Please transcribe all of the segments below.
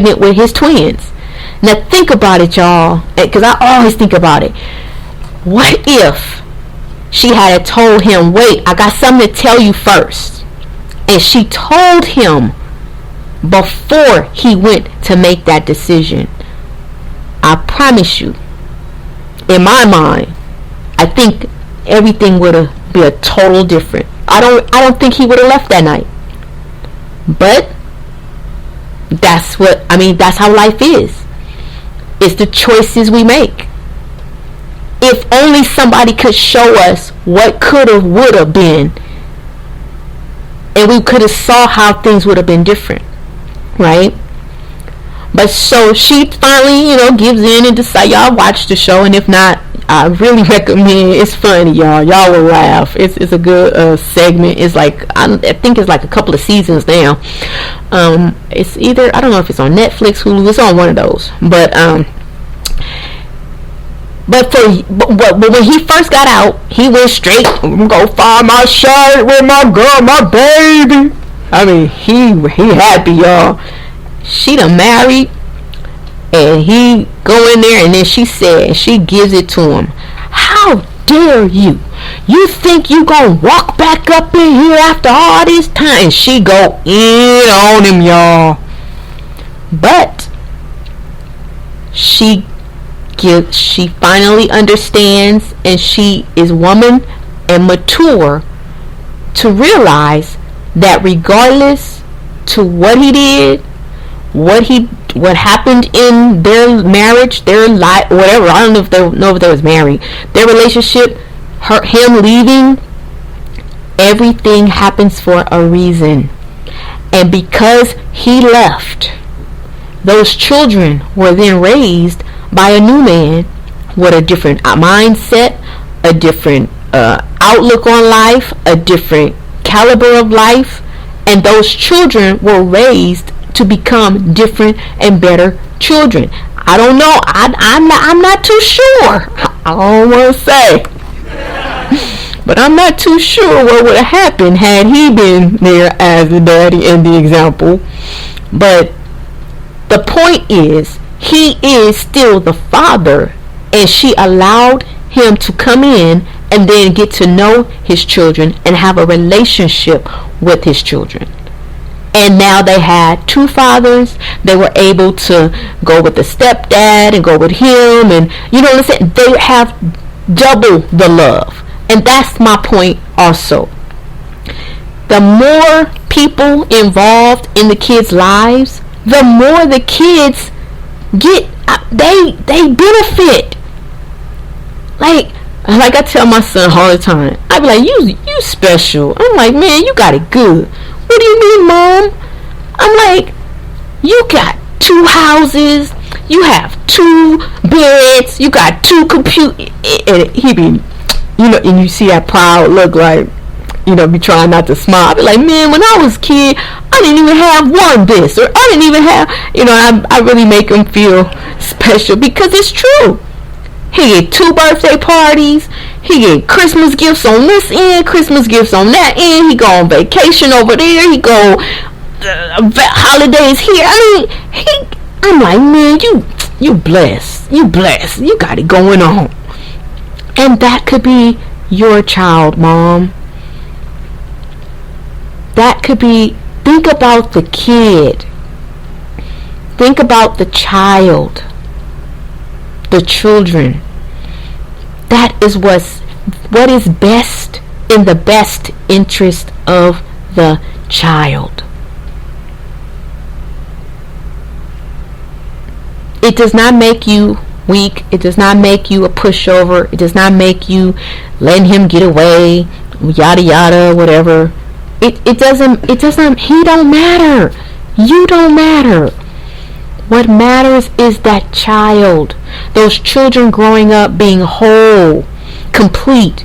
pregnant with his twins. Now think about it, y'all, because I always think about it. What if she had told him, wait, I got something to tell you first, and she told him before he went to make that decision? I promise you, in my mind, I think everything would have been a total different. I don't think he would have left that night. But that's how life is. It's the choices we make. If only somebody could show us what could have, would have been, and we could have saw how things would have been different, right? But so she finally, gives in and decides. Y'all watch the show, and if not, I really recommend. It's funny, y'all. Y'all will laugh. It's a good segment. It's like I think it's like a couple of seasons now. It's either, I don't know if it's on Netflix, Hulu. It's on one of those. But when he first got out, he went straight. Go find my shirt with my girl, my baby. I mean, he happy, y'all. She done married, and he go in there, and then she gives it to him. How dare you? You think you gonna walk back up in here after all this time? And she go in on him, y'all. But she finally understands, and she is woman and mature to realize that regardless to what he did, what happened in their marriage, their life, whatever, I don't know if they was married, their relationship, him leaving, everything happens for a reason. And because he left, those children were then raised by a new man with a different mindset, a different outlook on life, a different caliber of life, and those children were raised to become different and better children. I don't know. I'm not too sure. I don't want to say, but I'm not too sure what would have happened had he been there as the daddy and the example. But the point is, he is still the father, and she allowed him to come in and then get to know his children and have a relationship with his children. And now they had two fathers. They were able to go with the stepdad and go with him, and listen, they have double the love. And that's my point also. The more people involved in the kids' lives, the more the kids get, they benefit. Like I tell my son all the time, I be like, you special. I'm like, man, you got it good. What do you mean, Mom? I'm like, you got 2 houses, you have 2 beds, you got 2 computers. And he be, and you see that proud look, like, be trying not to smile. I be like, man, when I was a kid, I didn't even have one this, or I didn't even have, I really make him feel special, because it's true. He get 2 birthday parties. He get Christmas gifts on this end, Christmas gifts on that end. He go on vacation over there. He go holidays here. I mean, I'm like, man, you blessed. You blessed. You got it going on. And that could be your child, Mom. That could be, think about the kid. Think about the child. The children. That is what is best, in the best interest of the child. It does not make you weak. It does not make you a pushover. It does not make you letting him get away, yada yada, whatever. It doesn't, he don't matter. You don't matter. What matters is that child. Those children growing up being whole, complete.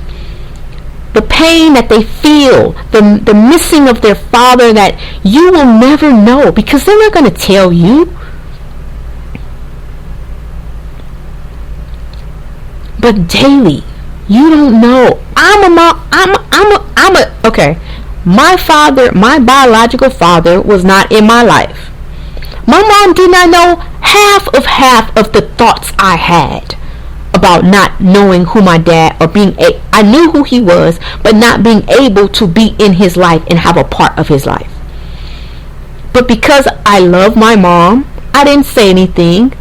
The pain that they feel, the missing of their father that you will never know, because they're not going to tell you. But daily, you don't know. Okay. My biological father was not in my life. My mom did not know half of the thoughts I had about not knowing who my dad, or I knew who he was, but not being able to be in his life and have a part of his life. But because I love my mom, I didn't say anything,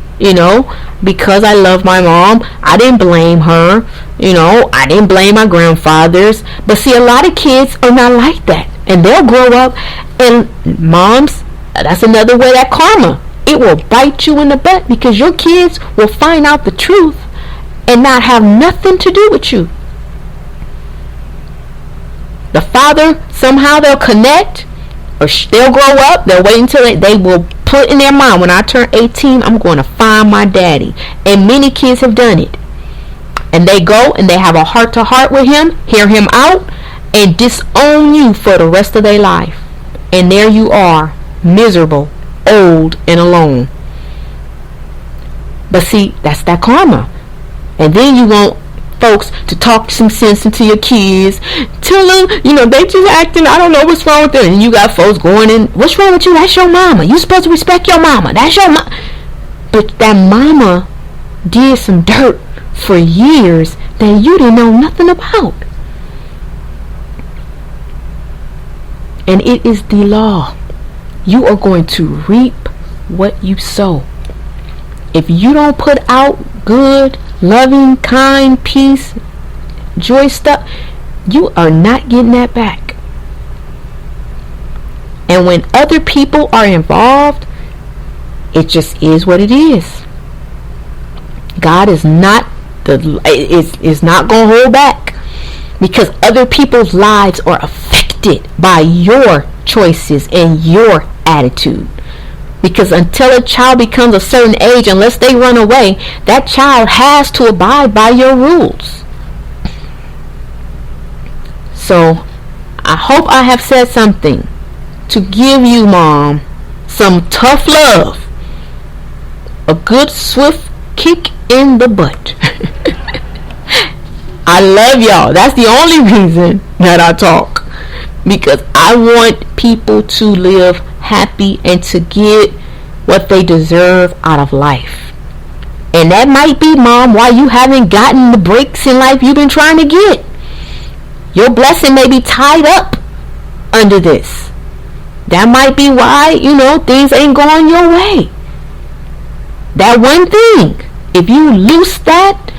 because I love my mom, I didn't blame her, I didn't blame my grandfathers. But see, a lot of kids are not like that, and they'll grow up, and moms, that's another way, that karma, it will bite you in the butt, because your kids will find out the truth and not have nothing to do with you. The father, somehow they'll connect, or they'll grow up, they'll wait until they will put in their mind, when I turn 18, I'm going to find my daddy. And many kids have done it. And they go and they have a heart-to-heart with him, hear him out, and disown you for the rest of their life. And there you are, miserable, old, and alone. But see, that's that karma. And then you want folks to talk some sense into your kids. Tell them, they just acting, I don't know what's wrong with them. And you got folks going in, what's wrong with you? That's your mama. You supposed to respect your mama. That's your mama. But that mama did some dirt for years that you didn't know nothing about. And it is the law. You are going to reap what you sow. If you don't put out good, loving, kind, peace, joy stuff, you are not getting that back. And when other people are involved, it just is what it is. God is not is not going to hold back, because other people's lives are affected by your choices and your attitude. Because until a child becomes a certain age, unless they run away, that child has to abide by your rules. So, I hope I have said something to give you, Mom, some tough love. A good, swift kick in the butt. I love y'all. That's the only reason that I talk. Because I want people to live happy and to get what they deserve out of life. And that might be, Mom, why you haven't gotten the breaks in life you've been trying to get. Your blessing may be tied up under this. That might be why, things ain't going your way. That one thing, if you loose that,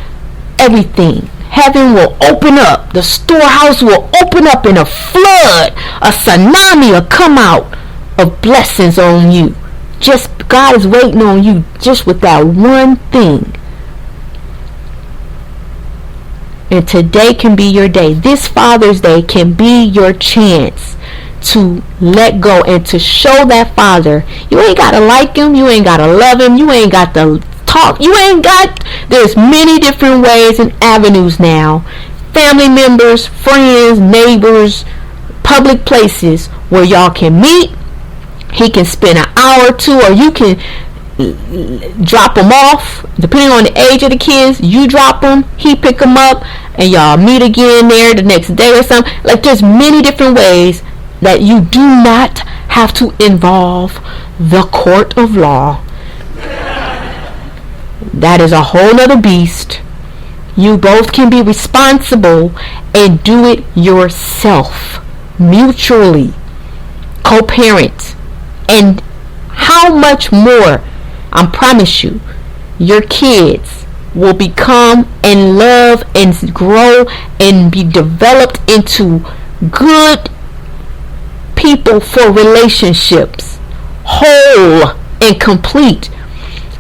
everything, heaven will open up. The storehouse will open up in a flood. A tsunami will come out of blessings on you. Just God is waiting on you just with that one thing. And today can be your day. This Father's Day can be your chance to let go and to show that Father, you ain't got to like him, you ain't got to love him, you ain't got to talk, there's many different ways and avenues now. Family members, friends, neighbors, public places where y'all can meet. He can spend an hour or two, or you can drop them off, depending on the age of the kids. You drop them, he pick them up, and y'all meet again there the next day or something. Like, there's many different ways that you do not have to involve the court of law. That is a whole other beast. You both can be responsible and do it yourself, mutually, co-parent. And how much more, I promise you, your kids will become and love and grow and be developed into good people for relationships, whole and complete,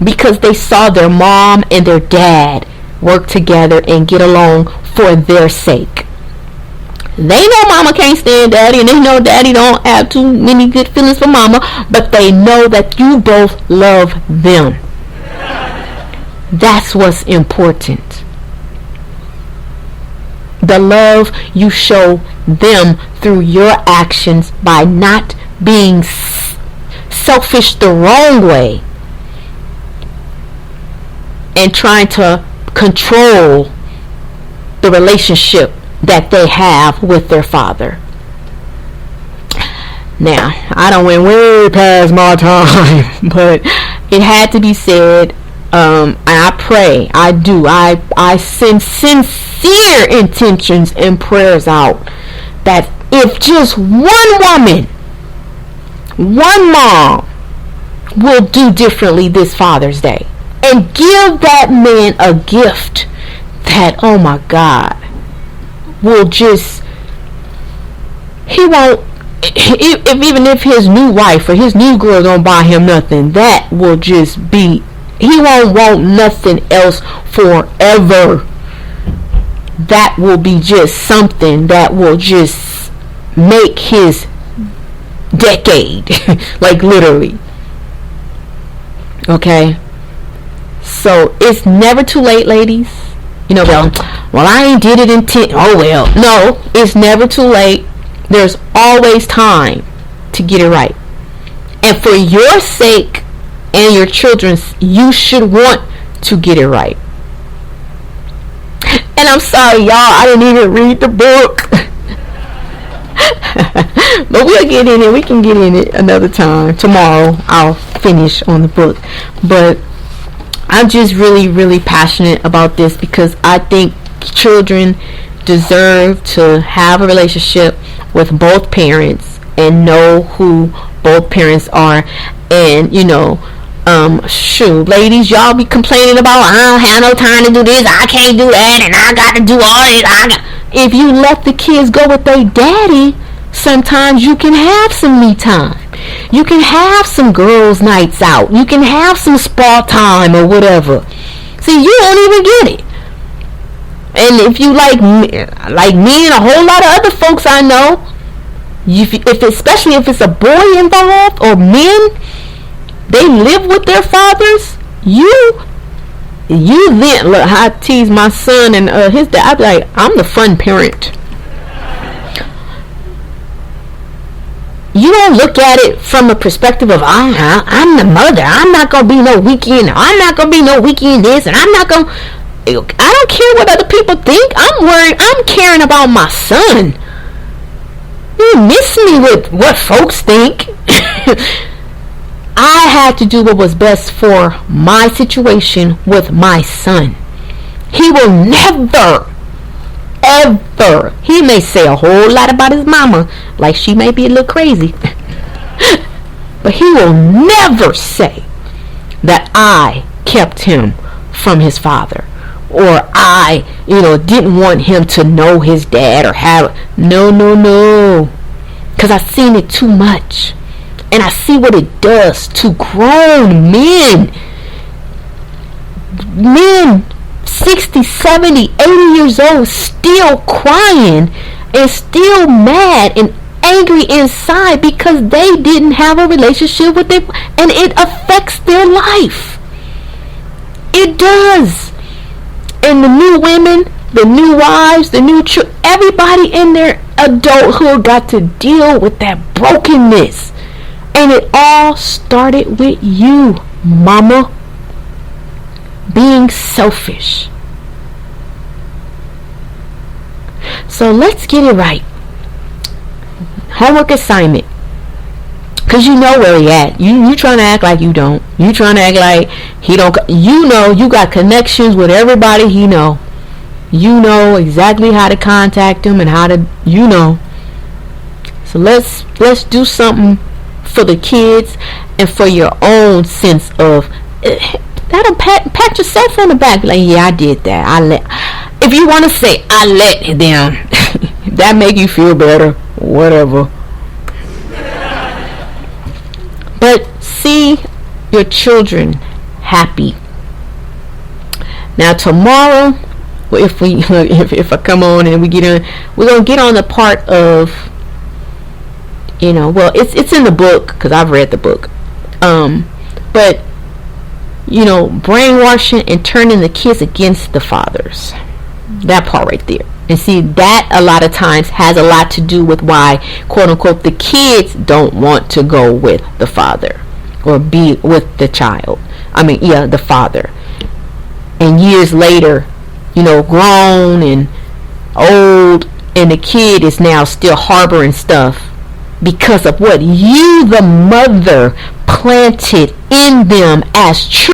because they saw their mom and their dad work together and get along for their sake. They know mama can't stand daddy, and they know daddy don't have too many good feelings for mama, but they know that you both love them. That's what's important. The love you show them through your actions by not being selfish the wrong way and trying to control the relationship that they have with their father. Now, I don't went way past my time, but it had to be said. And I pray, I send sincere intentions and prayers out that if just one woman, one mom will do differently this Father's Day and give that man a gift that, oh my God, will just, he won't, even if his new wife or his new girl don't buy him nothing, that will just be, he won't want nothing else forever. That will be just something that will just make his decade. Like literally. Okay? So it's never too late, ladies. You know, well, I ain't did it in 10. Oh, well. No, it's never too late. There's always time to get it right. And for your sake and your children's, you should want to get it right. And I'm sorry, y'all, I didn't even read the book. But we'll get in it. We can get in it another time. Tomorrow I'll finish on the book. But I'm just really, really passionate about this because I think children deserve to have a relationship with both parents and know who both parents are. And, you know, shoot, ladies, y'all be complaining about, I don't have no time to do this, I can't do that, and I got to do all this. If you let the kids go with their daddy, sometimes you can have some me time. You can have some girls' nights out. You can have some spa time or whatever. See, you don't even get it. And if you like me and a whole lot of other folks I know, especially if it's a boy involved or men, they live with their fathers. You then look. I tease my son and his dad. I be like, I'm the fun parent. You don't look at it from a perspective of I'm the mother. I'm not gonna be no weekend. I'm not gonna be no weekend this, and I'm not gonna. I don't care what other people think. I'm worried. I'm caring about my son. You miss me with what folks think. I had to do what was best for my situation with my son. He will never, ever, he may say a whole lot about his mama, like she may be a little crazy, but he will never say that I kept him from his father, or I, didn't want him to know his dad or have, no, because I've seen it too much. And I see what it does to grown men. Men 60, 70, 80 years old still crying and still mad and angry inside because they didn't have a relationship with them, and it affects their life. It does. And the new women, the new wives, the new children, everybody in their adulthood got to deal with that brokenness. And it all started with you, mama, being selfish. So let's get it right. Homework assignment. Because you know where he at. You trying to act like you don't. You trying to act like he don't. You know you got connections with everybody he know. You know exactly how to contact him and how to, So let's do something for the kids and for your own sense of that'll pat yourself on the back, like, yeah, I did that. If you want to say I let them, that make you feel better, whatever. But see your children happy. Now tomorrow, if I come on and we get on, we're gonna get on the part of, it's in the book because I've read the book. But brainwashing and turning the kids against the fathers. That part right there. And see, that a lot of times has a lot to do with why, quote unquote, the kids don't want to go with the father or be with the child. The father. And years later, grown and old, and the kid is now still harboring stuff because of what you, the mother, planted in them as